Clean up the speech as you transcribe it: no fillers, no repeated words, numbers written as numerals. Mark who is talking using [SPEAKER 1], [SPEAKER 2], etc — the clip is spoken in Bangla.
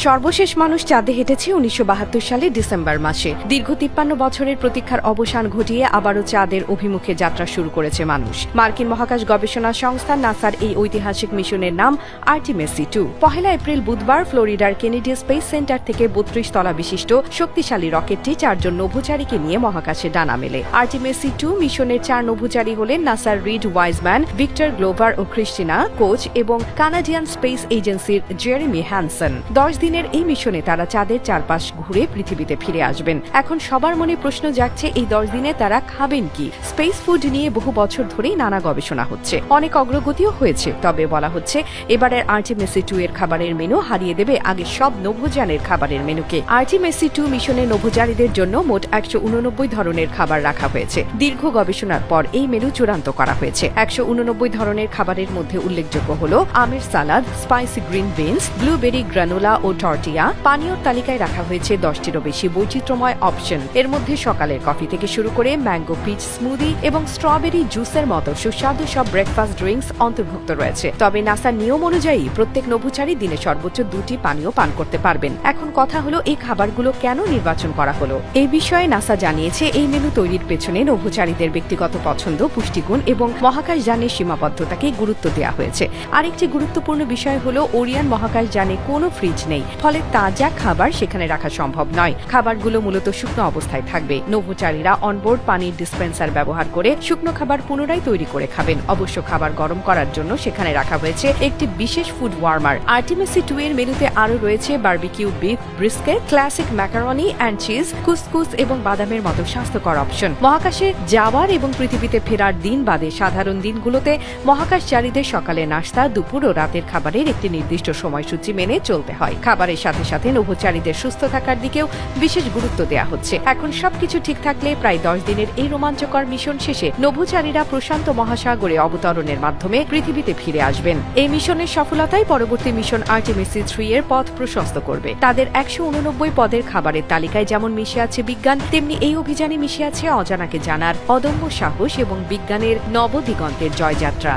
[SPEAKER 1] সর্বশেষ মানুষ চাঁদে হেঁটেছে 1972 সালে ডিসেম্বর মাসে। দীর্ঘ 53 বছরের প্রতীক্ষার অবসান ঘটিয়ে আবারও চাঁদের অভিমুখে যাত্রা শুরু করেছে মানুষ। মার্কিন মহাকাশ গবেষণা সংস্থা নাসার এই ঐতিহাসিক মিশনের নাম আর্টিমেসি 2। 1 এপ্রিল বুধবার ফ্লোরিডার কেনেডি স্পেস সেন্টার থেকে 32 তলা বিশিষ্ট শক্তিশালী রকেটটি 4 জন নভোচারীকে নিয়ে মহাকাশে ডানা মেলে। আর্টিমেসি 2 মিশনের 4 নভোচারী হলেন নাসার রিড ওয়াইজম্যান, ভিক্টর গ্লোভার ও ক্রিস্টিনা কোচ এবং কানাডিয়ান স্পেস এজেন্সির জেরেমি হ্যানসন। 10 দিনের এই মিশনে তারা চাঁদের চারপাশ ঘুরে পৃথিবীতে ফিরে আসবেন। এখন সবার মনে প্রশ্ন জাগছে, এই 10 দিনে তারা খাবেন কি? স্পেস ফুড নিয়ে বহু বছর ধরেই নানা গবেষণা হচ্ছে, অনেক অগ্রগতিও হয়েছে। তবে বলা হচ্ছে এবারের আর্টিমেসি 2 এর খাবারের মেনু হারিয়ে দেবে আগে সব নভোযানের খাবারের মেনুকে। আর্টিমেসি 2 মিশনে নভোচারীদের জন্য মোট 189 ধরনের খাবার রাখা হয়েছে। দীর্ঘ গবেষণার পর এই মেনু চূড়ান্ত করা হয়েছে। 189 ধরনের খাবারের মধ্যে উল্লেখযোগ্য হল আমের salad, spicy green beans, blueberry granola ও টর্টিয়া। পানীয়র তালিকায় রাখা হয়েছে 10টিরও বেশি বৈচিত্র্যময় অপশন। এর মধ্যে সকালের কফি থেকে শুরু করে ম্যাঙ্গো পিচ স্মুদি এবং স্ট্রবেরি জুসের মতো সুস্বাদু সব ব্রেকফাস্ট ড্রিঙ্কস অন্তর্ভুক্ত রয়েছে। তবে নাসার নিয়ম অনুযায়ী প্রত্যেক নভোচারী দিনে সর্বোচ্চ 2টি পানীয় পান করতে পারবেন। এখন কথা হলো এই খাবারগুলো কেন নির্বাচন করা হলো? এই বিষয়ে নাসা জানিয়েছে এই মেনু তৈরির পেছনে নভোচারীদের ব্যক্তিগত পছন্দ, পুষ্টিগুণ এবং মহাকাশযানের সীমাবদ্ধতাকে গুরুত্ব দেওয়া হয়েছে। আরেকটি গুরুত্বপূর্ণ বিষয় হলো ওরিয়ান মহাকাশযানে কোনো ফ্রিজ নেই, ফলে তাজা খাবার সেখানে রাখা সম্ভব নয়। খাবারগুলো মূলত শুকনো অবস্থায় থাকবে। নভোচারীরা অনবোর্ড পানির ডিসপেন্সার ব্যবহার করে শুকনো খাবার পুনরায় তৈরি করে খাবেন। অবশ্য খাবার গরম করার জন্য সেখানে রাখা হয়েছে একটি বিশেষ ফুড ওয়ার্মার। আর্টিমেসি 2 এর মেনুতে আরও রয়েছে barbecue beef brisket, classic macaroni and cheese, couscous এবং বাদামের মতো স্বাস্থ্যকর অপশন। মহাকাশে যাওয়ার এবং পৃথিবীতে ফেরার দিন বাদে সাধারণ দিনগুলোতে মহাকাশচারীদের সকালে নাস্তা, দুপুর ও রাতের খাবারের একটি নির্দিষ্ট সময়সূচি মেনে চলতে হয়। খাবারের সাথে সাথে নভোচারীদের সুস্থ থাকার দিকেও বিশেষ গুরুত্ব দেওয়া হচ্ছে। এখন সবকিছু ঠিক থাকলে প্রায় 10 দিনের এই রোমাঞ্চকর মিশন শেষে নভোচারীরা প্রশান্ত মহাসাগরে অবতরণের মাধ্যমে পৃথিবীতে ফিরে আসবেন। এই মিশনের সফলতাই পরবর্তী মিশন আর্টিমেসি 3 এর পথ প্রশস্ত করবে। তাদের 189 পদের খাবারের তালিকায় যেমন মিশে আছে বিজ্ঞান, তেমনি এই অভিযানে মিশে আছে অজানাকে জানার অদম্য সাহস এবং বিজ্ঞানের নবদিগন্তের জয়যাত্রা।